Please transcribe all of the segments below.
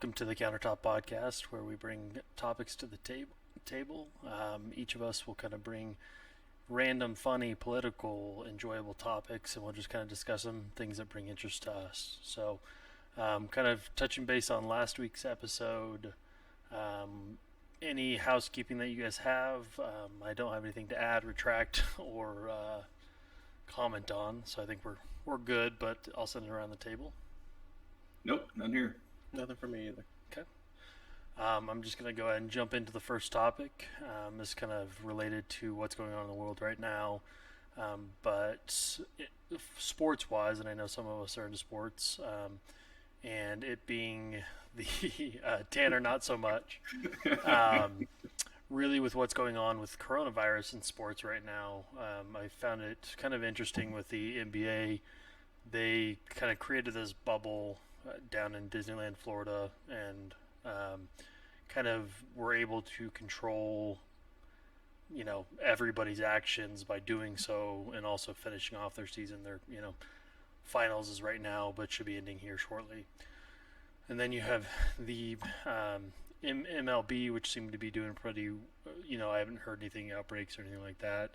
welcome to the Countertop podcast, where we bring topics to the table. Each of us will kind of bring random, funny, political, enjoyable topics, and we'll just kind of discuss them, things that bring interest to us. So, kind of touching base on last week's episode. Um, any housekeeping that you guys have? I don't have anything to add, retract, or comment on, so I think we're good. But I'll send it around the table. Nope, none here. Nothing for me either. Okay. I'm just going to go ahead and jump into the first topic. This is kind of related to what's going on in the world right now. But sports wise, and I know some of us are into sports, and it being the Tanner, not so much. Really, with what's going on with coronavirus in sports right now, I found it kind of interesting with the NBA. They kind of created this bubble down in Disneyland, Florida, and kind of were able to control, everybody's actions by doing so, and also finishing off their season. Their finals is right now, but should be ending here shortly. And then you have the MLB, which seemed to be doing pretty. I haven't heard anything outbreaks or anything like that.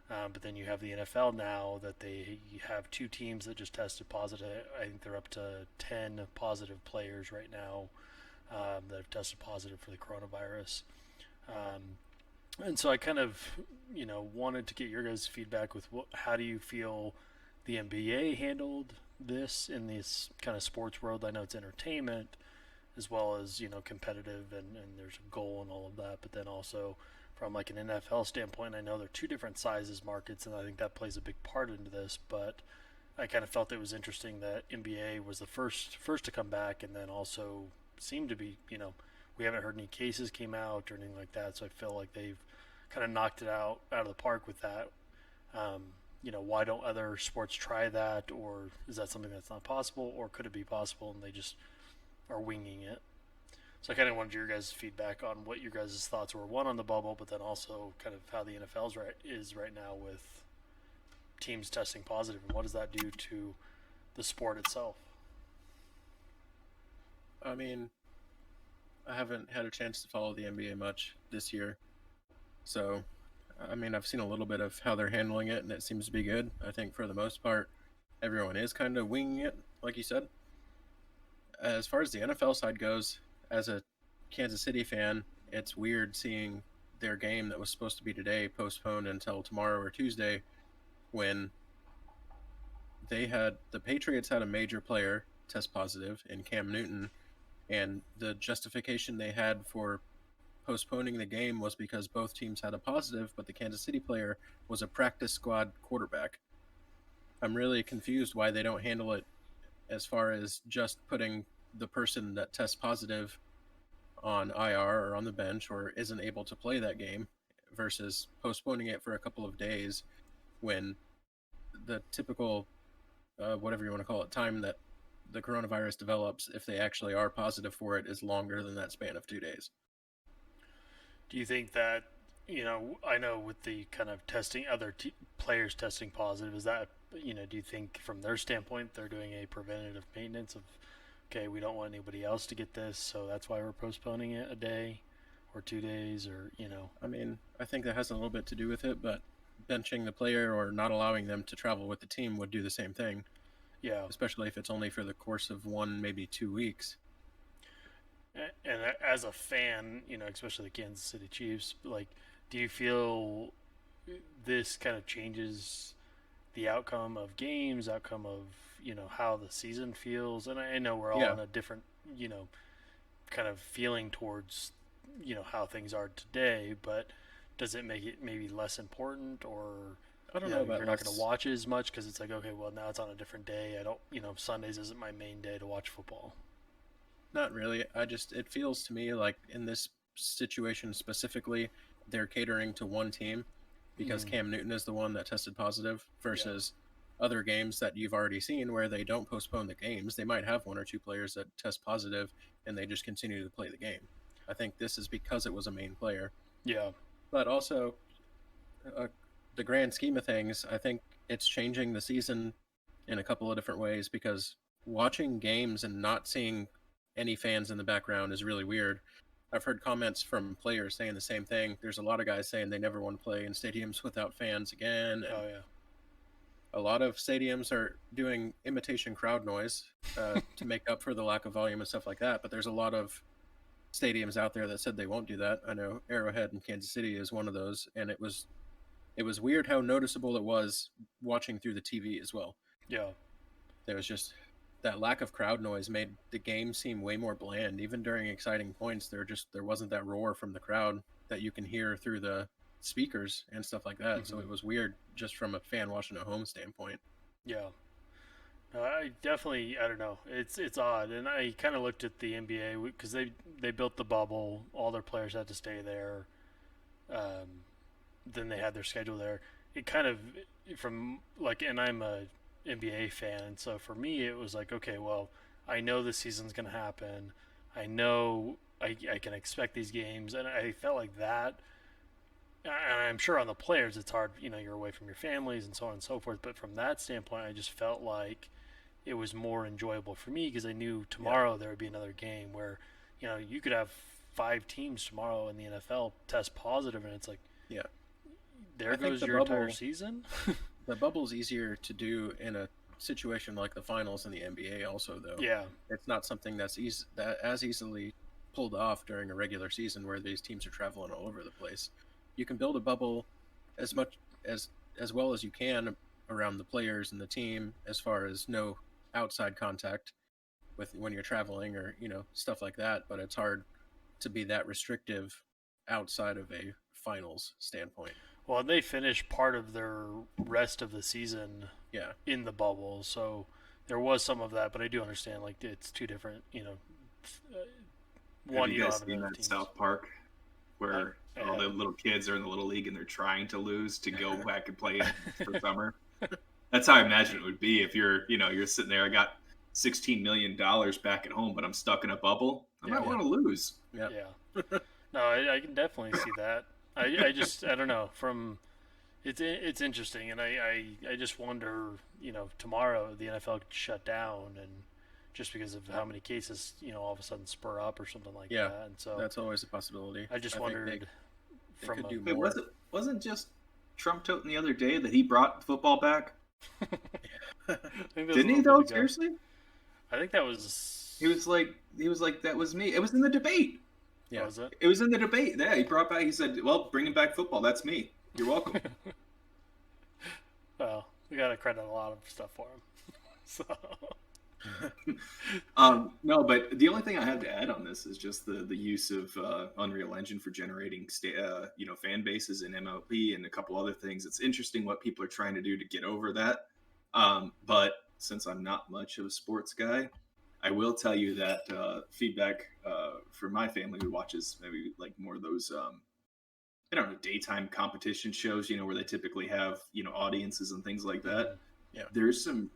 But then you have the NFL now that they have two teams that just tested positive. I think they're up to 10 positive players right now that have tested positive for the coronavirus. And so I kind of, wanted to get your guys' feedback with how do you feel the NBA handled this in this kind of sports world? I know it's entertainment as well as, competitive and there's a goal and all of that, but then also from like an NFL standpoint, I know they're two different sizes markets, and I think that plays a big part into this. But I kind of felt it was interesting that NBA was the first to come back, and then also seemed to be, we haven't heard any cases came out or anything like that. So I feel like they've kind of knocked it out of the park with that. Why don't other sports try that, or is that something that's not possible, or could it be possible and they just are winging it? So I kind of wanted your guys' feedback on what your guys' thoughts were, one on the bubble, but then also kind of how the NFL's is right now with teams testing positive, and what does that do to the sport itself? I mean, I haven't had a chance to follow the NBA much this year. So, I've seen a little bit of how they're handling it, and it seems to be good. I think for the most part, everyone is kind of winging it, like you said. As far as the NFL side goes, as a Kansas City fan, it's weird seeing their game that was supposed to be today postponed until tomorrow or Tuesday, when the Patriots had a major player test positive in Cam Newton, and the justification they had for postponing the game was because both teams had a positive, but the Kansas City player was a practice squad quarterback. I'm really confused why they don't handle it as far as just putting the person that tests positive on IR or on the bench or isn't able to play that game versus postponing it for a couple of days when the typical, whatever you want to call it, time that the coronavirus develops, if they actually are positive for it, is longer than that span of 2 days. Do you think that, I know with the kind of testing, other players testing positive, is that, do you think from their standpoint they're doing a preventative maintenance of, okay, we don't want anybody else to get this, so that's why we're postponing it a day or 2 days, or? I think that has a little bit to do with it, but benching the player or not allowing them to travel with the team would do the same thing. Yeah. Especially if it's only for the course of 1, maybe 2 weeks. And as a fan, especially the Kansas City Chiefs, like, do you feel this kind of changes the outcome of games, outcome of, how the season feels? And I know we're all in a different, kind of feeling towards, how things are today, but does it make it maybe less important, or I don't know about you're not going to watch it as much because it's like, okay, well, now it's on a different day. I don't, Sundays isn't my main day to watch football. Not really. It feels to me like in this situation specifically, they're catering to one team because Cam Newton is the one that tested positive versus other games that you've already seen where they don't postpone the games. They might have one or two players that test positive and they just continue to play the game. I think this is because it was a main player. Yeah. But also, the grand scheme of things, I think it's changing the season in a couple of different ways because watching games and not seeing any fans in the background is really weird. I've heard comments from players saying the same thing. There's a lot of guys saying they never want to play in stadiums without fans again. And Oh yeah. a lot of stadiums are doing imitation crowd noise to make up for the lack of volume and stuff like that. But there's a lot of stadiums out there that said they won't do that. I know Arrowhead in Kansas City is one of those, and it was weird how noticeable it was watching through the TV as well. Yeah. There was just that lack of crowd noise made the game seem way more bland. Even during exciting points, there wasn't that roar from the crowd that you can hear through the speakers and stuff like that. So it was weird just from a fan watching at home standpoint. Yeah. I definitely, I don't know. It's odd, and I kind of looked at the NBA because they built the bubble. All their players had to stay there. Then they had their schedule there. It kind of from like, and I'm a NBA fan, and so for me it was like, okay, well, I know this season's gonna happen. I know I can expect these games, and I felt like that. And I'm sure on the players it's hard. You're away from your families and so on and so forth. But from that standpoint, I just felt like it was more enjoyable for me because I knew tomorrow there would be another game where, you could have 5 teams tomorrow in the NFL test positive, and it's like, Yeah. there I think goes the your entire bubble- season. The bubble's easier to do in a situation like the finals in the NBA also though. Yeah, It's not something that as easily pulled off during a regular season where these teams are traveling all over the place. You can build a bubble as much as well as you can around the players and the team as far as no outside contact with when you're traveling or stuff like that, but it's hard to be that restrictive outside of a finals standpoint. well, they finished part of their rest of the season Yeah. in the bubble, so there was some of that. But I do understand, like, it's two different. Have One, you you don't guys have seen enough that teams. South Park where I all the haven't. little kids are in the little league and they're trying to lose to go back and play for summer? That's how I imagine it would be if you're sitting there. I got $16 million back at home, but I'm stuck in a bubble. I might Yeah. want to lose. Yeah. Yeah. No, I can definitely see that. I just I don't know from it's interesting, and I just wonder, tomorrow the NFL could shut down, and just because of how many cases, all of a sudden spur up or something like Yeah, that. And so That's always a possibility. I just think wondered they from could a, do Wait, more. wasn't just Trump toting the other day that he brought football back? I think there's a Didn't he little though? bit to go. Seriously? I think that was He was like that was me. It was in the debate. Yeah. was it? It was in the debate. Yeah, he brought back. He said, "Well, bringing back football. That's me. You're welcome." Well, we gotta credit a lot of stuff for him. So No, but the only thing I have to add on this is just the use of Unreal Engine for generating fan bases in MLB and a couple other things. It's interesting what people are trying to do to get over that. But since I'm not much of a sports guy, I will tell you that feedback from my family who watches maybe like more of those I don't know, daytime competition shows, where they typically have, audiences and things like that. Yeah. There's some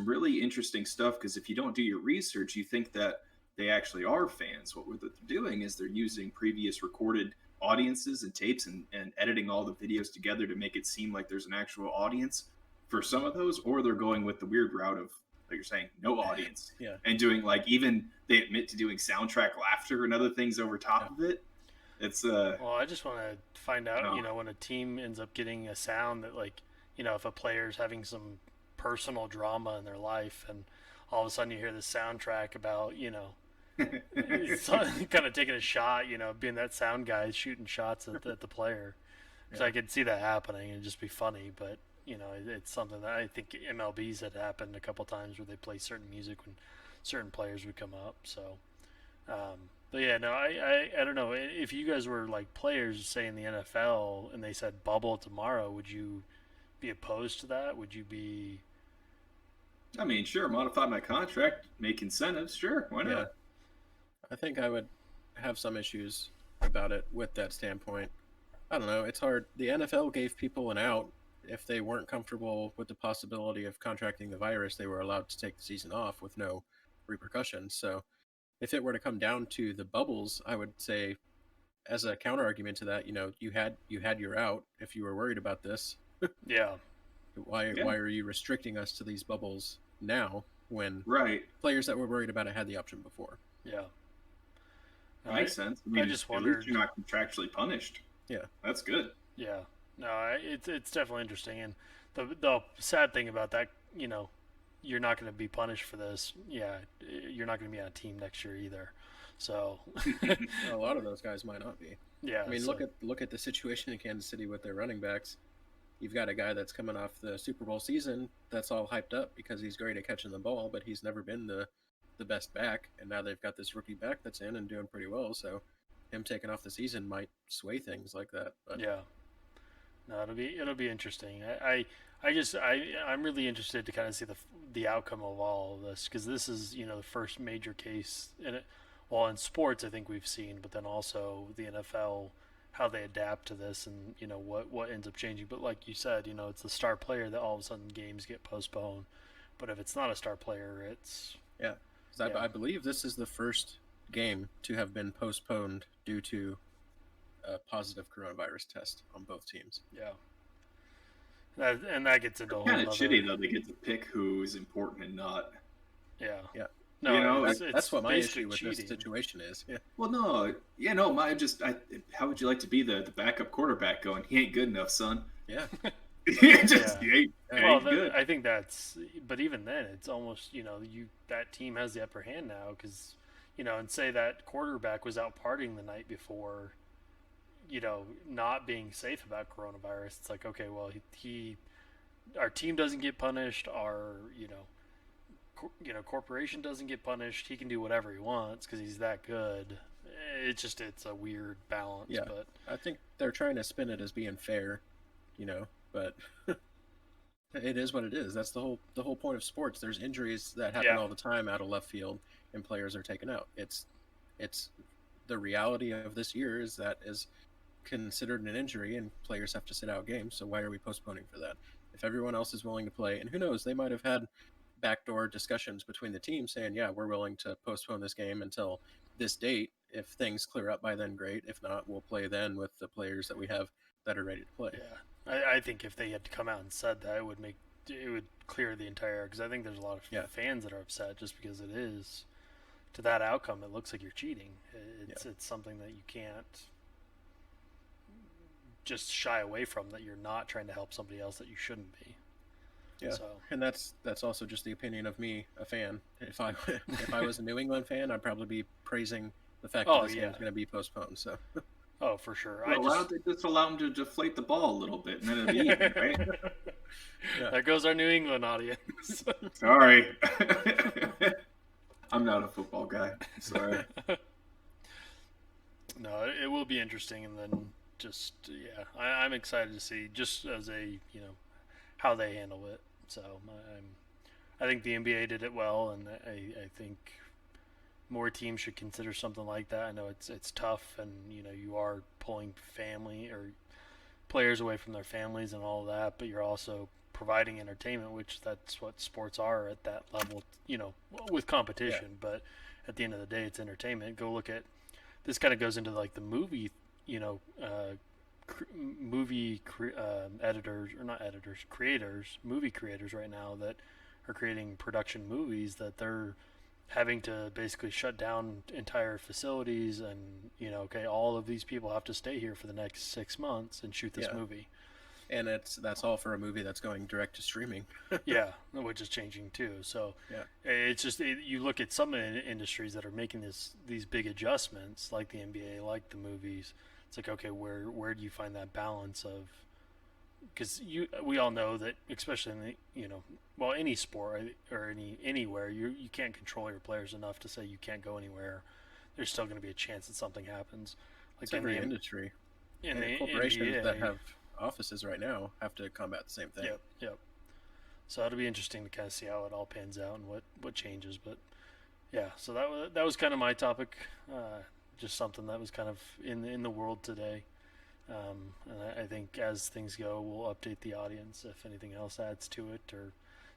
really interesting stuff because if you don't do your research, you think that they actually are fans. What they're doing is they're using previous recorded audiences and tapes and editing all the videos together to make it seem like there's an actual audience for some of those, or they're going with the weird route of, like you're saying, no audience. Yeah. And doing like even they admit to doing soundtrack laughter and other things over top of it. It's well, I just want to find out, No. when a team ends up getting a sound that, like, if a player's having some personal drama in their life, and all of a sudden you hear this soundtrack about, it's kind of taking a shot, being that sound guy shooting shots at the player. So I could see that happening and just be funny, but it's something that I think MLB's had happened a couple times where they play certain music when certain players would come up. So, but yeah, no, I don't know if you guys were like players, say in the NFL, and they said bubble tomorrow, would you be opposed to that? Would you be? I mean, sure, modify my contract, make incentives, sure, why not? Yeah. I think I would have some issues about it with that standpoint. I don't know. It's hard. The NFL gave people an out. If they weren't comfortable with the possibility of contracting the virus, they were allowed to take the season off with no repercussions. So if it were to come down to the bubbles, I would say, as a counter argument to that, you had your out if you were worried about this. Yeah, Why Yeah. why are you restricting us to these bubbles now when Right. players that were worried about it had the option before? Yeah. That No, makes sense. I I mean, just at least wondered. you're not contractually punished. Yeah. That's good. Yeah. No, it's definitely interesting, and the sad thing about that, you're not going to be punished for this. Yeah, you're not going to be on a team next year either. So, A lot of those guys might not be. yeah. I mean, So look at the situation in Kansas City with their running backs. You've got a guy that's coming off the Super Bowl season that's all hyped up because he's great at catching the ball, but he's never been the best back. And now they've got this rookie back that's in and doing pretty well. So him taking off the season might sway things like that. But yeah. No, it'll be interesting. I'm really interested to kind of see the outcome of all of this, because this is the first major case in it. Well, in sports, I think we've seen, but then also the NFL, how they adapt to this, and what ends up changing. But like you said, it's the star player that all of a sudden games get postponed. But if it's not a star player, it's yeah, 'cause yeah, I believe this is the first game to have been postponed due to a positive coronavirus test on both teams. yeah. And that gets into a whole Kind of nother shitty though. They get to pick who's important and not. yeah. Yeah. No, It's That's what my basically issue with cheating. this situation is. Yeah. Well, no, yeah, no. How would you like to be the backup quarterback? Going, he ain't good enough, son. Yeah. Just Yeah. he Well, ain't good. I think that's, but even then, it's almost that team has the upper hand now, because and say that quarterback was out partying the night before, not being safe about coronavirus. It's like, okay, well, our team doesn't get punished, our corporation doesn't get punished. He can do whatever he wants because he's that good. It's a weird balance. Yeah. But I think they're trying to spin it as being fair, but it is what it is. That's the whole point of sports. There's injuries that happen Yeah. all the time out of left field, and players are taken out. It's the reality of this year is that is considered an injury, and players have to sit out games. So why are we postponing for that? If everyone else is willing to play, and who knows, they might have had backdoor discussions between the teams saying, yeah, we're willing to postpone this game until this date. If things clear up by then, great. If not, we'll play then with the players that we have that are ready to play. yeah, I think if they had to come out and said that, it would clear the entire, because I think there's a lot of fans that are upset just because it is to that outcome. It looks like you're cheating. It's something that you can't just shy away from, that you're not trying to help somebody else that you shouldn't be. Yeah, So and that's also just the opinion of me, a fan. If I was a New England fan, I'd probably be praising the fact that this game is going to be postponed. So, oh, for sure. Well, why don't they just allow him to deflate the ball a little bit and then it'll be even, right? Yeah. There goes our New England audience. Sorry. I'm not a football guy. Sorry. No, it will be interesting, and then I'm excited to see, just as how they handle it. So I think the NBA did it well, and I think more teams should consider something like that. I know it's tough, and you are pulling family or players away from their families and all of that, but you're also providing entertainment, which that's what sports are at that level, with competition. Yeah. But at the end of the day, it's entertainment. Go look at this. Kind of goes into like the movie, editors, or not editors, creators, movie creators right now that are creating production movies, that they're having to basically shut down entire facilities, and okay, all of these people have to stay here for the next 6 months and shoot this movie. And that's all for a movie that's going direct to streaming. Yeah, which is changing too. So it's just you look at some industries that are making these big adjustments, like the NBA, like the movies. It's like, okay, where do you find that balance of? Because we all know that, especially in the any sport or anywhere, you can't control your players enough to say you can't go anywhere. There's still going to be a chance that something happens. Like it's every industry. In the corporations NBA, that have offices right now have to combat the same thing. Yep. So it'll be interesting to kind of see how it all pans out and what changes. But yeah, so that was kind of my topic. Just something that was kind of in the world today. And I think as things go, we'll update the audience if anything else adds to it or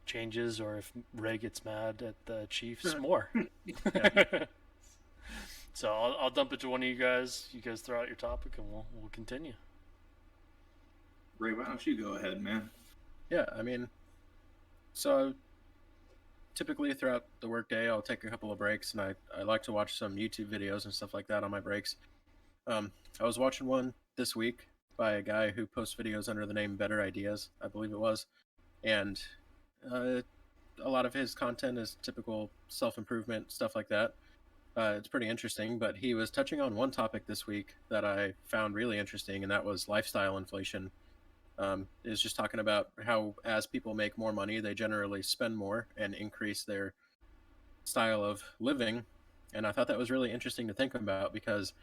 changes, or if Ray gets mad at the Chiefs more. So I'll dump it to one of you guys. You guys throw out your topic, and we'll continue. Ray, why don't you go ahead, man? Yeah, I mean, so typically throughout the workday, I'll take a couple of breaks, and I like to watch some YouTube videos and stuff like that on my breaks. Um, I was watching one this week by a guy who posts videos under the name Better Ideas, I believe it was, and uh, a lot of his content is typical self improvement stuff like that. It's pretty interesting, but he was touching on one topic this week that I found really interesting, and that was lifestyle inflation. Is just talking about how as people make more money, they generally spend more and increase their style of living. And I thought that was really interesting to think about because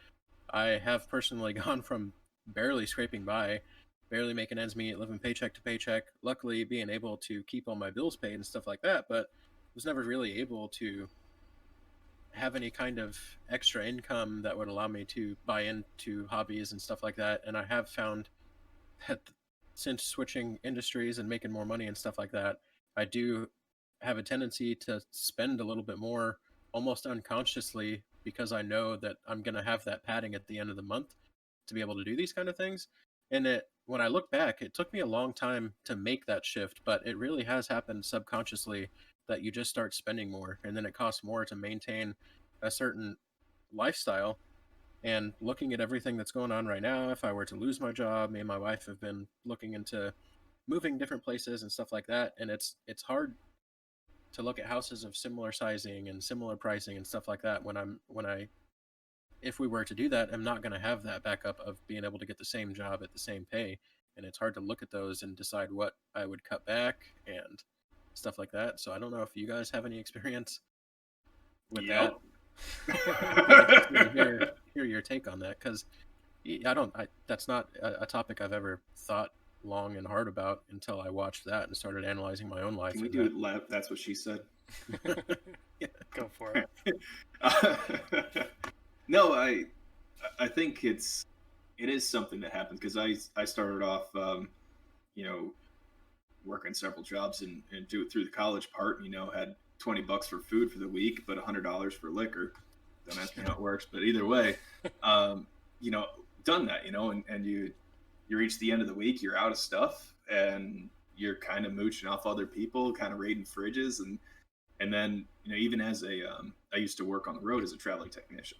I have personally gone from barely scraping by, barely making ends meet, living paycheck to paycheck, luckily being able to keep all my bills paid and stuff like that, but was never really able to have any kind of extra income that would allow me to buy into hobbies and stuff like that. And I have found that since switching industries and making more money and stuff like that, I do have a tendency to spend a little bit more almost unconsciously because I know that I'm going to have that padding at the end of the month to be able to do these kind of things. And when I look back, it took me a long time to make that shift, but it really has happened subconsciously that you just start spending more and then it costs more to maintain a certain lifestyle. And looking at everything that's going on right now, if I were to lose my job, me and my wife have been looking into moving different places and stuff like that. And it's hard to look at houses of similar sizing and similar pricing and stuff like that when I if we were to do that, I'm not going to have that backup of being able to get the same job at the same pay. And it's hard to look at those and decide what I would cut back and stuff like that. So I don't know if you guys have any experience with that. Yep. I'd be interested to hear your take on that because that's not a topic I've ever thought long and hard about until I watched that and started analyzing my own life. Can we do it? That's what she said. Yeah, go for it. No, I think it is something that happens because I started off, working several jobs and do it through the college part. Had $20 for food for the week, but $100 for liquor. Don't ask me how it works, but either way, done that. And you reach the end of the week, you're out of stuff, and you're kind of mooching off other people, kind of raiding fridges, and then even as I used to work on the road as a traveling technician.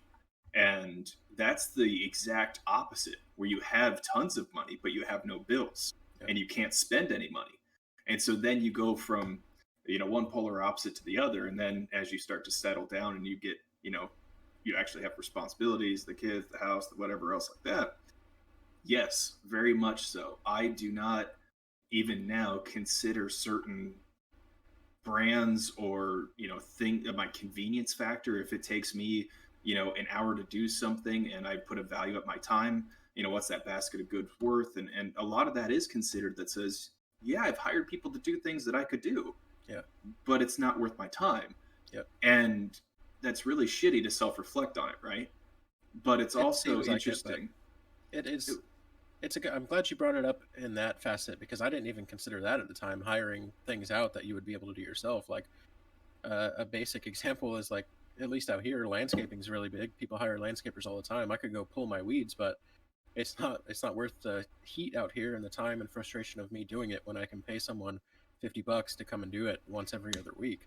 And that's the exact opposite, where you have tons of money, but you have no bills and you can't spend any money. And so then you go from, one polar opposite to the other. And then as you start to settle down and you get, you actually have responsibilities, the kids, the house, whatever else like that. Yes, very much so. I do not even now consider certain brands or, think of my convenience factor. If it takes me an hour to do something and I put a value at my time, what's that basket of goods worth? And a lot of that is considered that says, yeah, I've hired people to do things that I could do, but it's not worth my time. And that's really shitty to self-reflect on it. Right. But it's also interesting. I'm glad you brought it up in that facet because I didn't even consider that at the time, hiring things out that you would be able to do yourself. Like a basic example is like, at least out here, landscaping is really big. People hire landscapers all the time. I could go pull my weeds, but it's not worth the heat out here and the time and frustration of me doing it when I can pay someone $50 to come and do it once every other week.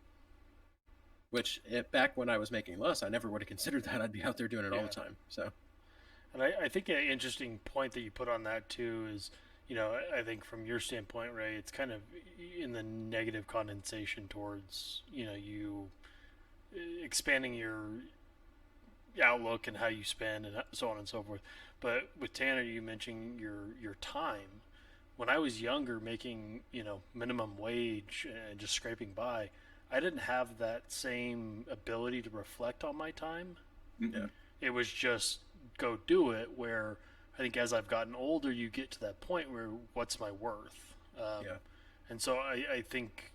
Which back when I was making less, I never would have considered that. I'd be out there doing it all the time. So, and I think an interesting point that you put on that too is, I think from your standpoint, Ray, it's kind of in the negative condensation towards, you expanding your outlook and how you spend and so on and so forth. But with Tanner, you mentioned your time. When I was younger, making minimum wage and just scraping by, I didn't have that same ability to reflect on my time. Mm-hmm. It was just go do it. Where I think as I've gotten older, you get to that point where what's my worth? And so I think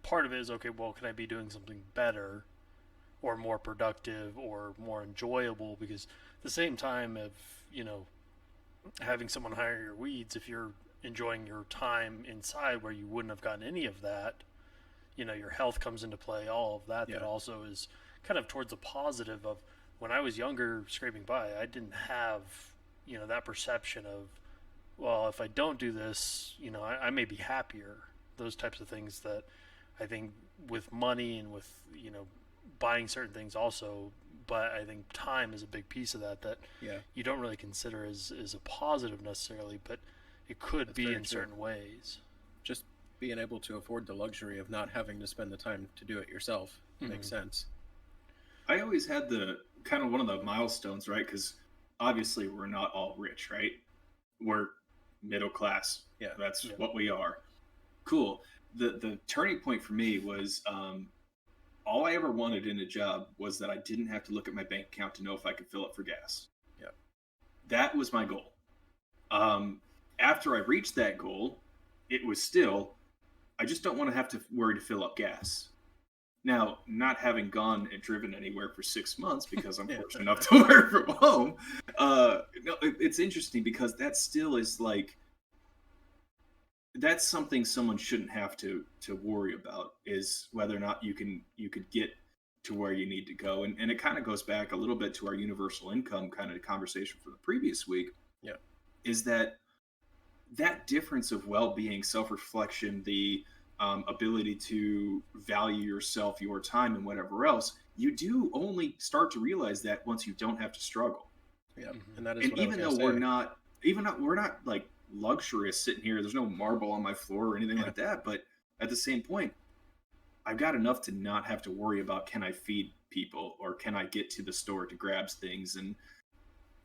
part of it is, okay, well, can I be doing something better or more productive or more enjoyable? Because at the same time of, having someone hire your weeds, if you're enjoying your time inside where you wouldn't have gotten any of that, your health comes into play, all of that, that also is kind of towards the positive of when I was younger scraping by, I didn't have, that perception of, well, if I don't do this, I may be happier. Those types of things that I think with money and with buying certain things also, but I think time is a big piece of that Yeah, you don't really consider as a positive necessarily, but it could that's be very in true. certain ways. Just being able to afford the luxury of not having to spend the time to do it yourself makes Hmm. sense. I always had the kind of one of the milestones, right? Because obviously we're not all rich, right? We're middle class. Yeah, That's Yeah. what we are. Cool. The turning point for me was all I ever wanted in a job was that I didn't have to look at my bank account to know if I could fill up for gas. yeah, That was my goal. Um, After I reached that goal, it was still, I just don't want to have to worry to fill up gas. Now, not having gone and driven anywhere for 6 months because I'm yeah, fortunate enough to work from home, no, it's interesting because that still is like, that's something someone shouldn't have to worry about, is whether or not you could get to where you need to go. And it kind of goes back a little bit to our universal income kind of conversation from the previous week, yeah, is that difference of well-being, self-reflection, the ability to value yourself, your time, and whatever else, you do only start to realize that once you don't have to struggle. yeah. Hmm. And that is And what I was gonna say. we're not like luxurious sitting here. There's no marble on my floor or anything Yeah, like that. But at the same point, I've got enough to not have to worry about, can I feed people or can I get to the store to grab things. And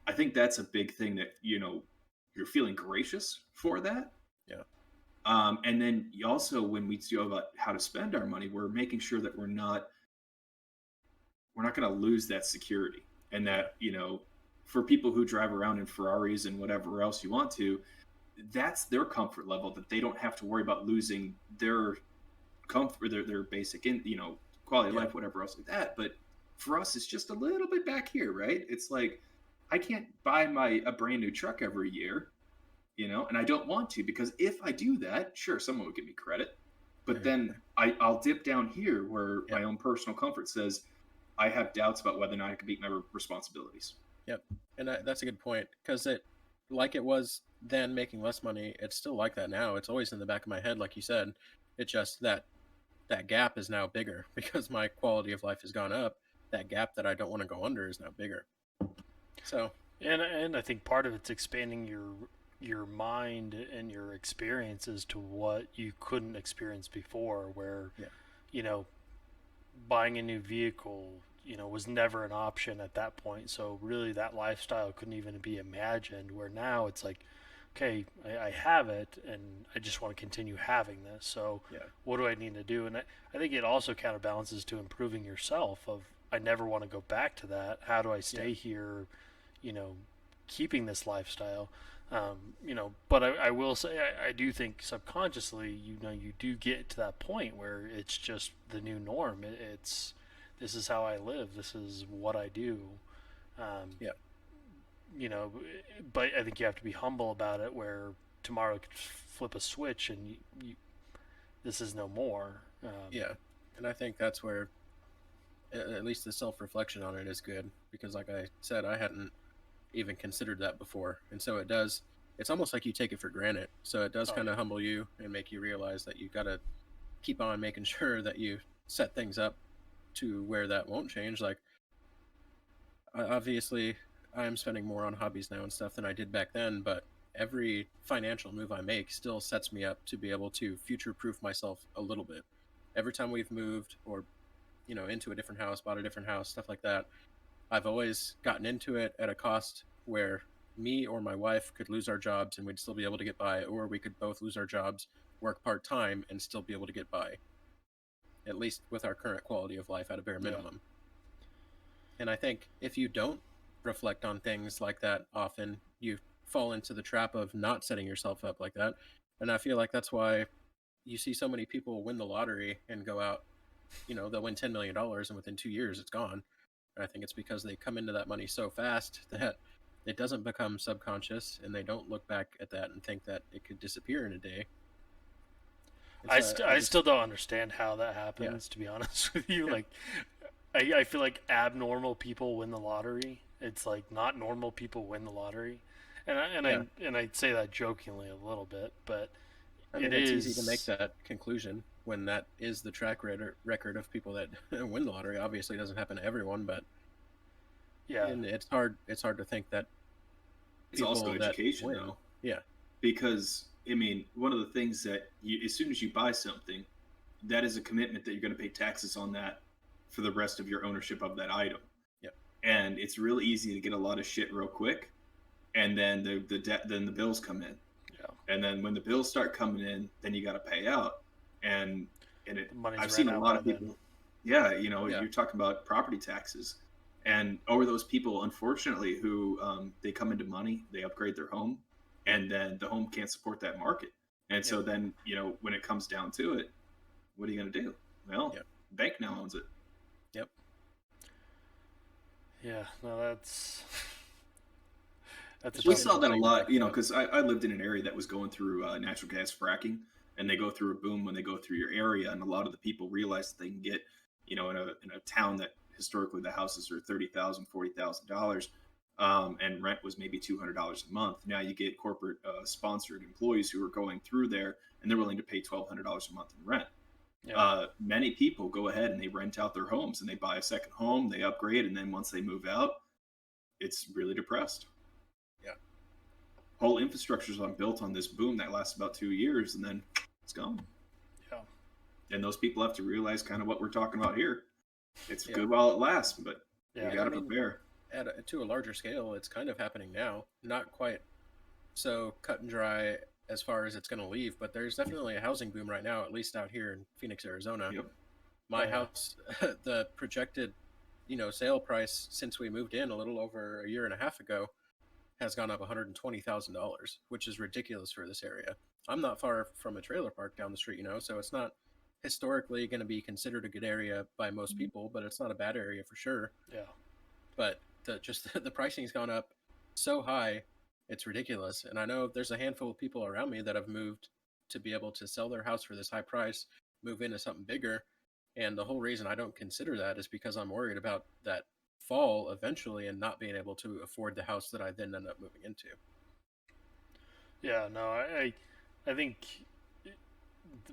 I think that's a big thing, that you're feeling gracious for that. yeah, And then you also, when we go about how to spend our money, we're making sure that we're not going to lose that security. And yeah, that, for people who drive around in Ferraris and whatever else you want to, that's their comfort level, that they don't have to worry about losing their comfort, their basic, quality of yeah, life, whatever else like that. But for us, it's just a little bit back here, right? It's like, I can't buy a brand new truck every year, and I don't want to, because if I do that, sure, someone would give me credit. But then I'll dip down here where yeah, my own personal comfort says I have doubts about whether or not I can meet my responsibilities. yep. And that's a good point because like it was then making less money, it's still like that now. It's always in the back of my head, like you said. It's just that gap is now bigger because my quality of life has gone up. That gap that I don't want to go under is now bigger. So And I think part of it's expanding your mind and your experiences to what you couldn't experience before, where yeah, you know buying a new vehicle was never an option at that point. So really that lifestyle couldn't even be imagined, where now it's like, okay, I have it and I just want to continue having this. So yeah, what do I need to do? And I think it also counterbalances to improving yourself of, I never want to go back to that. How do I yeah, stay here, you know, keeping this lifestyle? But I will say I do think subconsciously, you do get to that point where it's just the new norm. It's this is how I live. This is what I do. Um, yeah, you know, but I think you have to be humble about it. Where tomorrow could flip a switch and this is no more. yeah. And I think that's where at least the self reflection on it is good because, like I said, I hadn't even considered that before, and so it does. It's almost like you take it for granted. So it does Oh kind yeah. of humble you and make you realize that you got to keep on making sure that you set things up to where that won't change. Like obviously, I am spending more on hobbies now and stuff than I did back then, but every financial move I make still sets me up to be able to future proof myself a little bit. Every time we've moved or into a different house, bought a different house, stuff like that, I've always gotten into it at a cost where me or my wife could lose our jobs and we'd still be able to get by, or we could both lose our jobs, work part time, and still be able to get by, at least with our current quality of life at a bare Yeah. minimum. And I think if you don't reflect on things like that often, you fall into the trap of not setting yourself up like that. And I feel like that's why you see so many people win the lottery and go out, they'll win $10 million and within 2 years it's gone. And I think it's because they come into that money so fast that it doesn't become subconscious and they don't look back at that and think that it could disappear in a day. And so I I just, still don't understand how that yeah, happens. To be honest with you, yeah, like I feel like abnormal people win the lottery. It's like not normal people win the lottery, and yeah. I say that jokingly a little bit, but I it mean, it's easy to make is. that conclusion. when that is the track record of people that win the lottery. Obviously, it doesn't happen to everyone, but Yeah. and it's hard to think that It's also people that education win, though, yeah, because I mean, one of the things that as soon as you buy something, that is a commitment that you're going to pay taxes on that for the rest of your ownership of that item. yeah, And it's real easy to get a lot of shit real quick, and then the debt, then the bills come in, Yeah. and then when the bills start coming in, then you got to pay out, and The money's I've ran seen a out lot by of then. people. Yeah, yeah, you're talking about property taxes, and over those people, unfortunately, who they come into money, they upgrade their home, yep, and then the home can't support that market, and Yep. so then when it comes down to it, what are you going to do? Well, yep, bank now owns it. yep, Yeah. No, that's a it's We tough just saw one. that a interesting to lot, think about. because I lived in an area that was going through natural gas fracking, and they go through a boom when they go through your area, and a lot of the people realize that they can get, in a town that historically the houses are $30,000, $40,000, and rent was maybe $200 a month. Now you get corporate sponsored employees who are going through there, and they're willing to pay $1,200 a month in rent. Yeah. Many people go ahead and they rent out their homes and they buy a second home, they upgrade, and then once they move out, it's really depressed. Yeah, Whole infrastructure's on built on this boom that lasts about 2 years, and then it's gone. Yeah. And those people have to realize kind of what we're talking about here. It's yeah, good while it lasts, but Yeah. you got to I mean, prepare. to a larger scale, it's kind of happening now. Not quite so cut and dry as far as it's going to leave, but there's definitely a housing boom right now, at least out here in Phoenix, Arizona. Yep. My Oh, yeah. house, the projected, sale price since we moved in a little over a year and a half ago has gone up $120,000, which is ridiculous for this area. I'm not far from a trailer park down the street, so it's not historically going to be considered a good area by most people, but it's not a bad area for sure. Yeah. But the pricing's gone up so high, it's ridiculous. And I know there's a handful of people around me that have moved to be able to sell their house for this high price, move into something bigger. And the whole reason I don't consider that is because I'm worried about that fall eventually and not being able to afford the house that I then end up moving into. Yeah. No, I think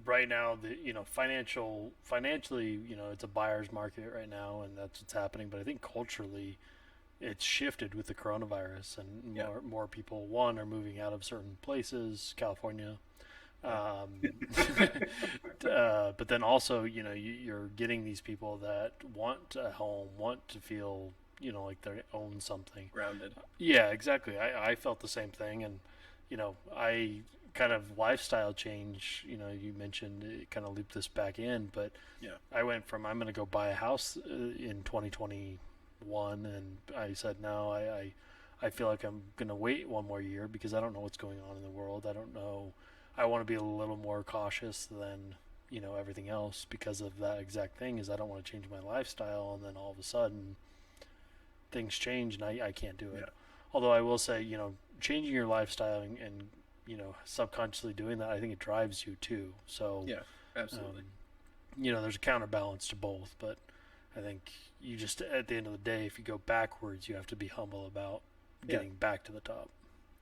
right now financially, it's a buyer's market right now, and that's what's happening. But I think culturally, it's shifted with the coronavirus, and Yeah. more people are moving out of certain places, California. But then also, you're getting these people that want a home, want to feel, like they own something. Grounded. Yeah, exactly. I felt the same thing, and I kind of lifestyle change. You mentioned it kind of looped this back in, but Yeah. I went from I'm going to go buy a house in 2021, and I said no. I feel like I'm going to wait one more year because I don't know what's going on in the world. I don't know. I want to be a little more cautious than everything else because of that exact thing. Is I don't want to change my lifestyle, and then all of a sudden things change and I can't do it. Yeah. Although I will say, changing your lifestyle and subconsciously doing that, I think it drives you too. So Yeah, absolutely. there's a counterbalance to both, but I think you just at the end of the day, if you go backwards, you have to be humble about getting back to the top.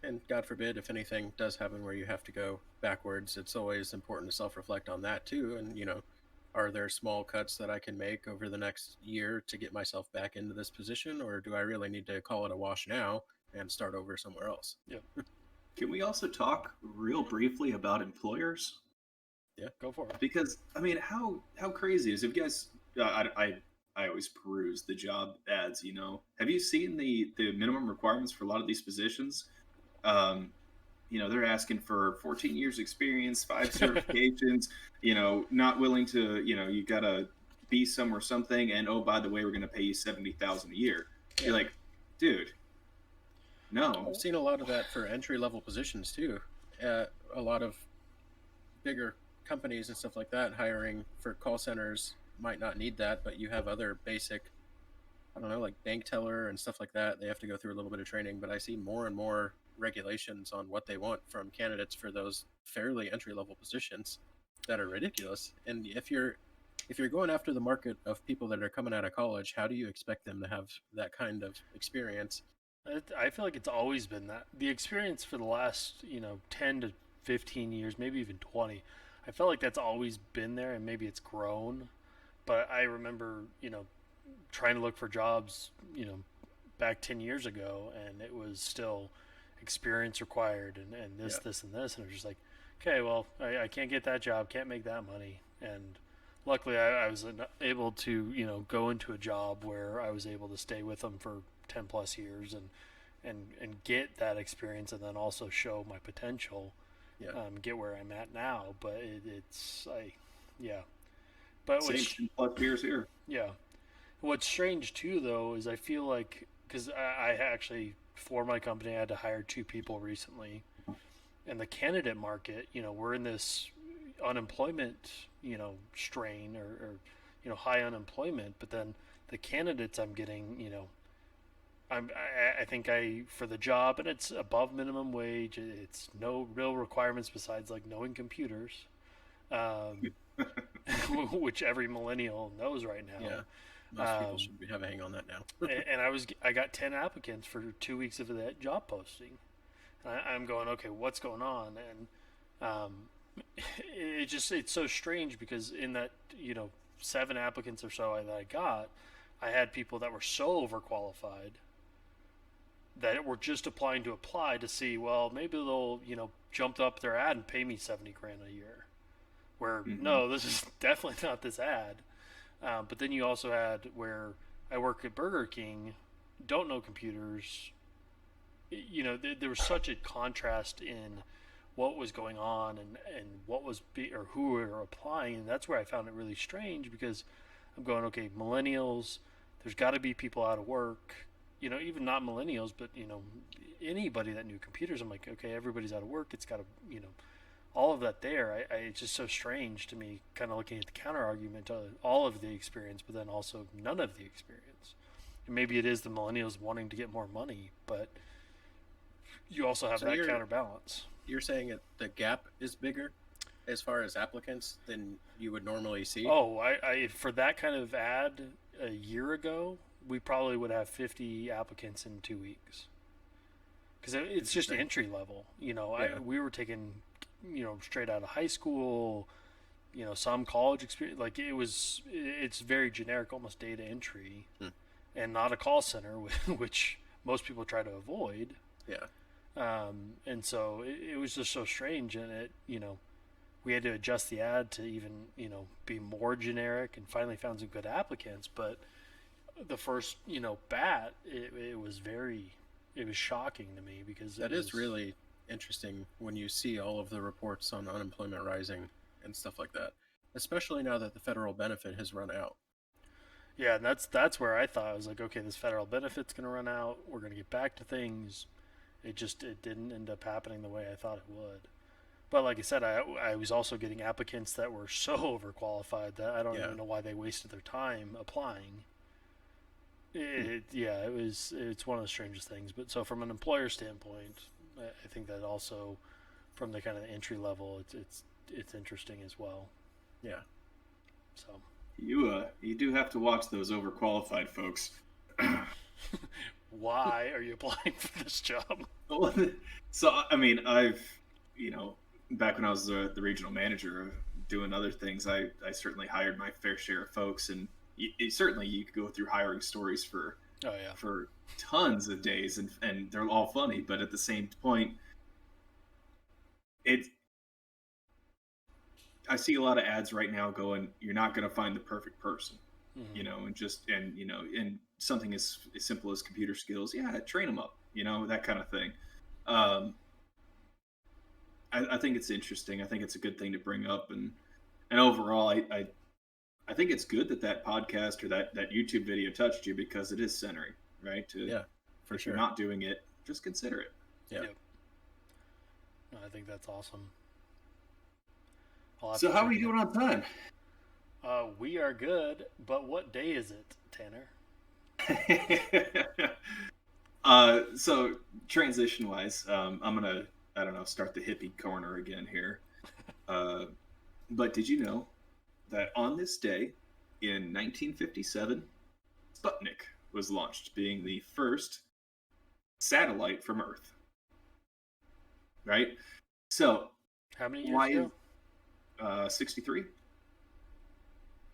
And God forbid if anything does happen where you have to go backwards, it's always important to self-reflect on that too. And are there small cuts that I can make over the next year to get myself back into this position, or do I really need to call it a wash now and start over somewhere else? Yep. Can we also talk real briefly about employers? Yeah, go for it. Because I mean, how crazy is it? If you guys, I always peruse the job ads. Have you seen the minimum requirements for a lot of these positions? Um, they're asking for 14 years experience, 5 certifications. Not willing to. You gotta be somewhere something, and oh, by the way, we're gonna pay you 70,000 a year. yeah. You're like, dude, no. I've seen a lot of that for entry-level positions too. A lot of bigger companies and stuff like that hiring for call centers might not need that, but you have other basic, I don't know, like bank teller and stuff like that. They have to go through a little bit of training, but I see more and more regulations on what they want from candidates for those fairly entry-level positions that are ridiculous. And if you're going after the market of people that are coming out of college, how do you expect them to have that kind of experience? I feel like it's always been that the experience for the last 10 to 15 years, maybe even 20. I felt like that's always been there, and maybe it's grown. But I remember, trying to look for jobs, back 10 years ago, and it was still experience required, and this, Yeah. this, and this. And it was just like, okay, well, I can't get that job, can't make that money. And luckily, I was able to, go into a job where I was able to stay with them for 10 plus years and get that experience, and then also show my potential, Yeah. get where I'm at now. But yeah. But Same what's 10+ years here. yeah, what's strange too, though, is I feel like because I actually for my company I had to hire 2 people recently, and the candidate market, we're in this unemployment, strain or high unemployment, but then the candidates I'm getting, I think for the job, and it's above minimum wage. It's no real requirements besides like knowing computers, um, which every millennial knows right Yeah. now. Most people should be having on that now. And I got 10 applicants for 2 weeks of that job posting. And I'm going, okay, what's going on? And it's so strange because in that 7 applicants or so that I got, I had people that were so overqualified that were just applying to apply to see, well, maybe they'll jump up their ad and pay me 70 grand a year. Where no, this is definitely not this ad. But then you also had where I work at Burger King, don't know computers. There was such a contrast in what was going on and what was or who were applying, and that's where I found it really strange because I'm going, okay, millennials, there's got to be people out of work, even not millennials, but anybody that knew computers. I'm like, okay, everybody's out of work. It's got to, all of that there. It's just so strange to me, kind of looking at the counter argument to all of the experience, but then also none of the experience. And maybe it is the millennials wanting to get more money, but you also have So that counterbalance. you're saying that the gap is bigger as far as applicants than you would normally see? Oh, I for that kind of ad a year ago, we probably would have 50 applicants in 2 weeks. Because it's just entry level. Yeah. We were taking, straight out of high school, some college experience. Like it's very generic, almost data entry, and not a call center, which most people try to avoid. Yeah. And so it was just so strange, and we had to adjust the ad to even, be more generic, and finally found some good applicants. But the first, bat, it was shocking to me because That is really interesting when you see all of the reports on unemployment rising and stuff like that, especially now that the federal benefit has run out. Yeah, and that's where I thought I was like, okay, this federal benefit's going to run out. We're going to get back to things. It didn't end up happening the way I thought it would. But like I said, I was also getting applicants that were so overqualified that I don't even know why they wasted their time applying. It's one of the strangest things. But so from an employer standpoint, I think that also from the kind of entry level, it's interesting as well. Yeah. So You do have to watch those overqualified folks. why are you applying for this job? So I mean, I've back when I was the regional manager doing other things, I certainly hired my fair share of folks, and certainly you could go through hiring stories for tons of days, and they're all funny, but at the same point, I see a lot of ads right now going, you're not going to find the perfect person, and something as simple as computer skills, train them up, that kind of thing. I think it's interesting. I think it's a good thing to bring up, and overall, I think it's good that podcast or that YouTube video touched you, because it is centering, right? For if sure. you're not doing it, just consider it. Yeah. Yep. No, I think that's awesome. So how are you doing on time? We are good, but what day is it, Tanner? So transition wise, I'm gonna, I don't know, start the hippie corner again here. But did you know that on this day in 1957, Sputnik was launched, being the first satellite from Earth? Right. So how many years ago? 63.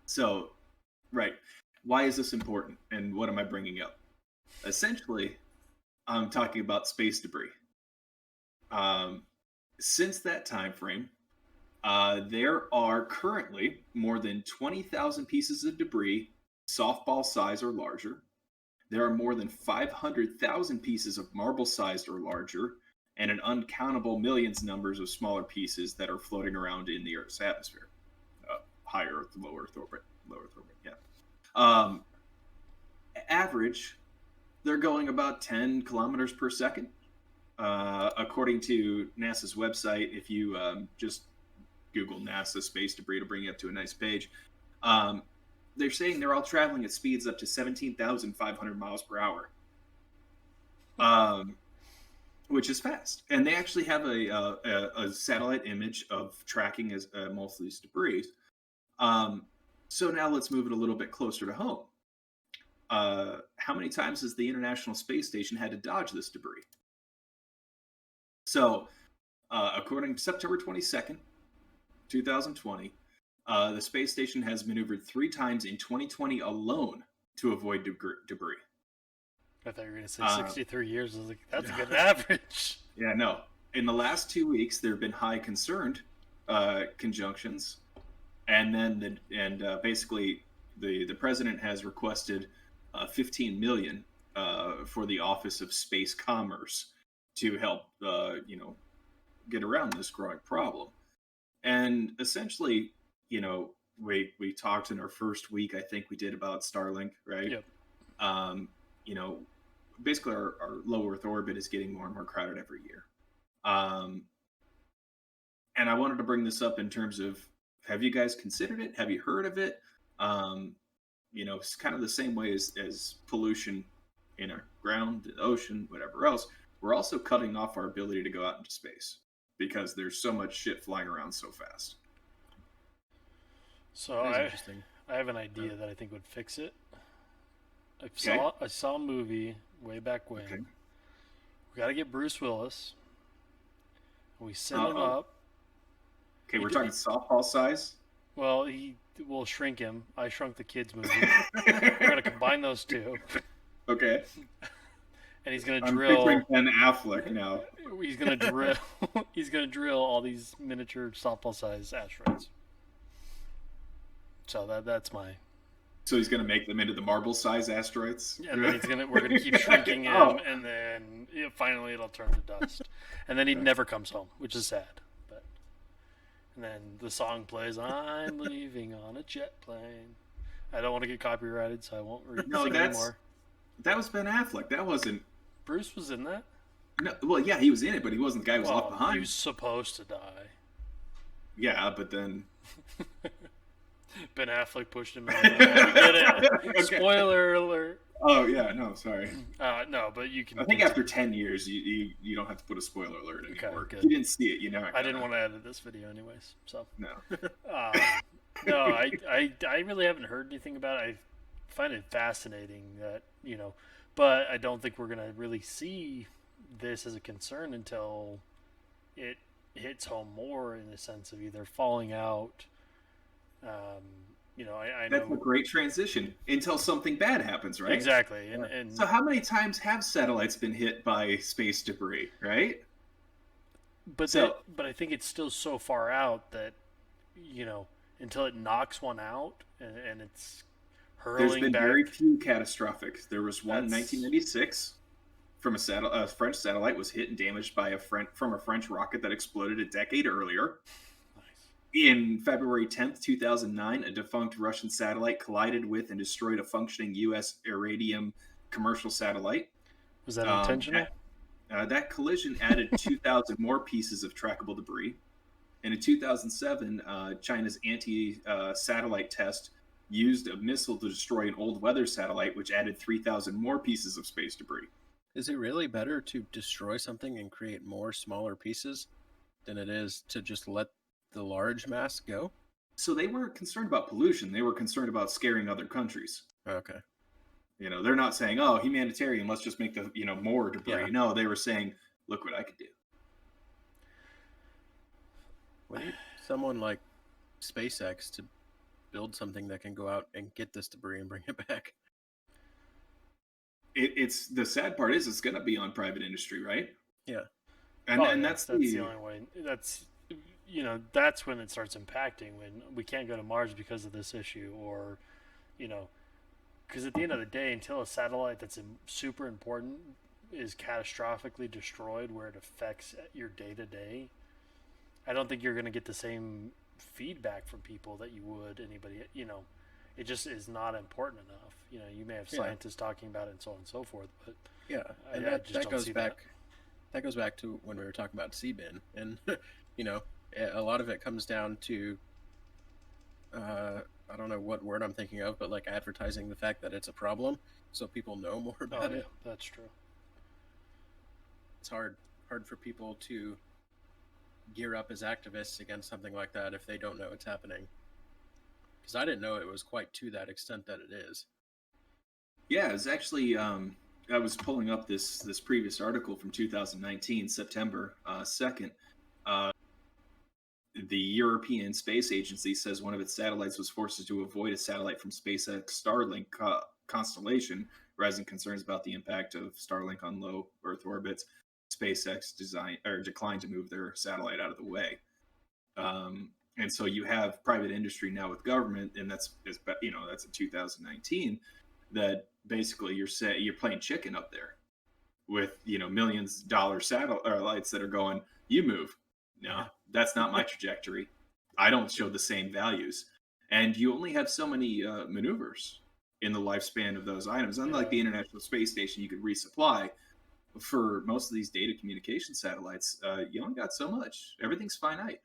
So, right. Why is this important? And what am I bringing up? Essentially, I'm talking about space debris. Since that time frame, there are currently more than 20,000 pieces of debris, softball size or larger. There are more than 500,000 pieces of marble sized or larger, and an uncountable millions numbers of smaller pieces that are floating around in the Earth's atmosphere. High Earth, low Earth orbit, yeah. Average, they're going about 10 kilometers per second. According to NASA's website, if you just Google NASA space debris to bring you up to a nice page, they're saying they're all traveling at speeds up to 17,500 miles per hour, which is fast. And they actually have a satellite image of tracking as most of these debris. So now let's move it a little bit closer to home. How many times has the International Space Station had to dodge this debris? So, according to September 22nd, 2020, the space station has maneuvered 3 times in 2020 alone to avoid debris. I thought you were going to say 63 years. I was like, that's a good average. Yeah, no. In the last 2 weeks, there have been high concerned conjunctions, and then basically the president has requested $15 million for the Office of Space Commerce to help get around this growing problem. And essentially, we talked in our first week, I think we did, about Starlink, right? Yep. Basically our low Earth orbit is getting more and more crowded every year. And I wanted to bring this up in terms of, have you guys considered it? Have you heard of it? It's kind of the same way as pollution in our ground, the ocean, whatever else. We're also cutting off our ability to go out into space because there's so much shit flying around so fast. So I have an idea that I think would fix it. I saw a movie way back when. Okay. We got to get Bruce Willis. We send him up. Okay, we're talking softball size. Well, we'll shrink him. I Shrunk the Kids movie. We're gonna combine those two. Okay. And he's gonna I'm drill. picturing Ben Affleck now. He's gonna drill. He's gonna drill all these miniature softball-sized asteroids. So that's my. So he's gonna make them into the marble-sized asteroids. And then we're gonna keep shrinking him, and then finally it'll turn to dust. And then he never comes home, which is sad. But and then the song plays, "I'm leaving on a jet plane." I don't want to get copyrighted, so I won't sing anymore. That was Ben Affleck. That wasn't. Bruce was in that? No, well, yeah, he was in it, but he wasn't the guy who was left behind. He was supposed to die. Yeah, but then Ben Affleck pushed him out. Get it? Okay. Spoiler alert. Oh yeah, no, sorry. No, but you can. I think after 10 years, you don't have to put a spoiler alert anymore. Okay, good. You didn't see it, I didn't want to edit this video anyways, so. No. No, I really haven't heard anything about it. I find it fascinating that but I don't think we're gonna really see this as a concern until it hits home more in the sense of either falling out. I know that's a great transition until something bad happens, right? Exactly. And so how many times have satellites been hit by space debris, right? But I think it's still so far out that until it knocks one out and it's hurling There's been back. very few catastrophic. There was one in 1996 from a French satellite was hit and damaged by a French rocket that exploded a decade earlier. In February 10th, 2009, a defunct Russian satellite collided with and destroyed a functioning U.S. Iridium commercial satellite. Was that intentional? That collision added 2,000 more pieces of trackable debris. And in 2007, China's anti-satellite test used a missile to destroy an old weather satellite, which added 3,000 more pieces of space debris. Is it really better to destroy something and create more smaller pieces than it is to just let the large mass go? So they weren't concerned about pollution. They were concerned about scaring other countries. Okay. They're not saying, "Oh, humanitarian, let's just make the more debris." Yeah. No, they were saying, "Look what I could do." Someone like SpaceX to build something that can go out and get this debris and bring it back. It's the sad part is it's going to be on private industry, right? Yeah. And that's the only way. That's when it starts impacting, when we can't go to Mars because of this issue, or because at the end of the day, until a satellite that's super important is catastrophically destroyed where it affects your day to day, I don't think you're going to get the same feedback from people that you would anybody. It just is not important enough. You may have scientists talking about it and so on and so forth, but yeah, and I just that don't goes see back. That goes back to when we were talking about CBIN, and a lot of it comes down to I don't know what word I'm thinking of, but like advertising the fact that it's a problem, so people know more about it. That's true. It's hard for people to gear up as activists against something like that if they don't know it's happening. Because I didn't know it was quite to that extent that it is. Yeah, it's actually. I was pulling up this previous article from 2019, September 2nd. The European Space Agency says one of its satellites was forced to avoid a satellite from SpaceX Starlink constellation, raising concerns about the impact of Starlink on low Earth orbits. SpaceX declined to move their satellite out of the way. And so you have private industry now with government, and that's in 2019. That basically you're playing chicken up there with millions dollar satellites that are going, you move. No, that's not my trajectory. I don't show the same values. And you only have so many maneuvers in the lifespan of those items. Unlike the International Space Station, you could resupply. For most of these data communication satellites, you only got so much. Everything's finite.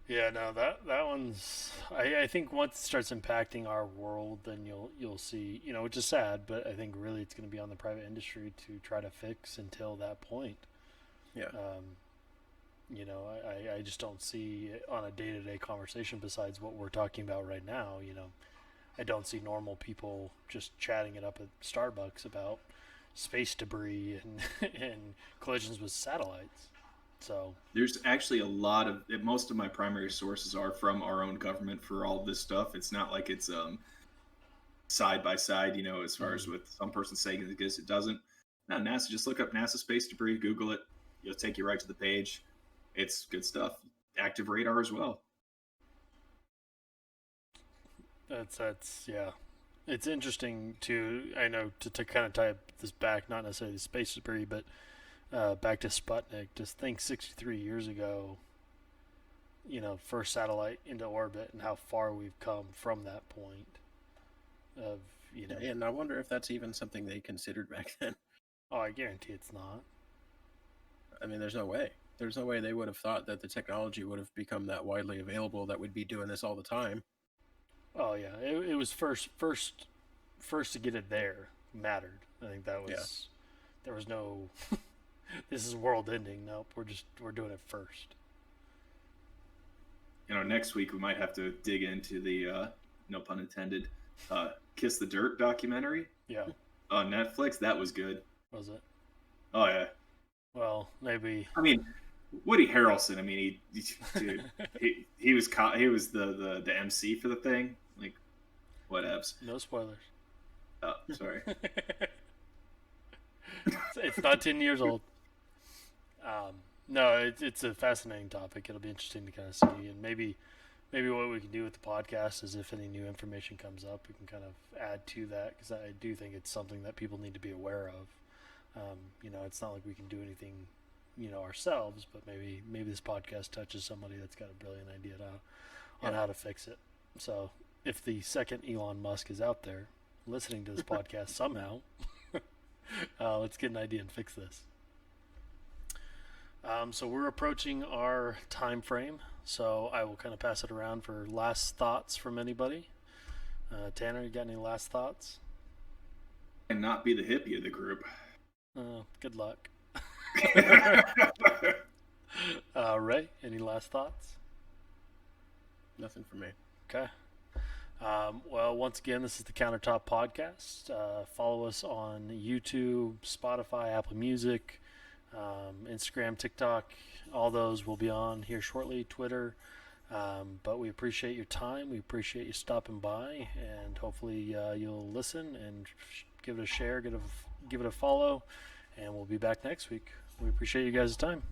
Yeah, no, that one's. I think once it starts impacting our world, then you'll see, which is sad, but I think really it's going to be on the private industry to try to fix until that point. Yeah. I just don't see on a day-to-day conversation besides what we're talking about right now. I don't see normal people just chatting it up at Starbucks about space debris and collisions with satellites. So there's actually a lot of most of my primary sources are from our own government for all this stuff. It's not like it's side by side, as far as with some person saying it does, it doesn't. No, NASA, just look up NASA space debris, Google it. It'll take you right to the page. It's good stuff. Active radar as well. That's yeah. It's interesting I know to kind of tie this back, not necessarily the space debris, but back to Sputnik. Just think 63 years ago, first satellite into orbit and how far we've come from that point of, And I wonder if that's even something they considered back then. Oh, I guarantee it's not. I mean, there's no way. There's no way they would have thought that the technology would have become that widely available that we'd be doing this all the time. Oh yeah, it was first to get it there mattered. I think that was there was no this is world ending. Nope, we're doing it first. Next week we might have to dig into the no pun intended Kiss the Dirt documentary. Yeah. On Netflix. That was good. Was it? Oh yeah. Well, maybe. I mean, Woody Harrelson. I mean, he was the MC for the thing. Like, whatevs. No spoilers. Oh, sorry. It's not 10 years old. No, it's a fascinating topic. It'll be interesting to kind of see, and maybe what we can do with the podcast is if any new information comes up, we can kind of add to that, because I do think it's something that people need to be aware of. It's not like we can do anything, ourselves, but maybe this podcast touches somebody that's got a brilliant idea on how to fix it. So if the second Elon Musk is out there listening to this podcast somehow, let's get an idea and fix this. So we're approaching our time frame, so I will kind of pass it around for last thoughts from anybody. Tanner, you got any last thoughts? And not be the hippie of the group. Good luck. Ray, any last thoughts? Nothing for me. Okay. Well, once again, this is the Countertop Podcast. Follow us on YouTube, Spotify, Apple Music, Instagram, TikTok, all those will be on here shortly, Twitter. But we appreciate your time. We appreciate you stopping by, and hopefully you'll listen and give it a share, give it a follow, and we'll be back next week. We appreciate you guys' time.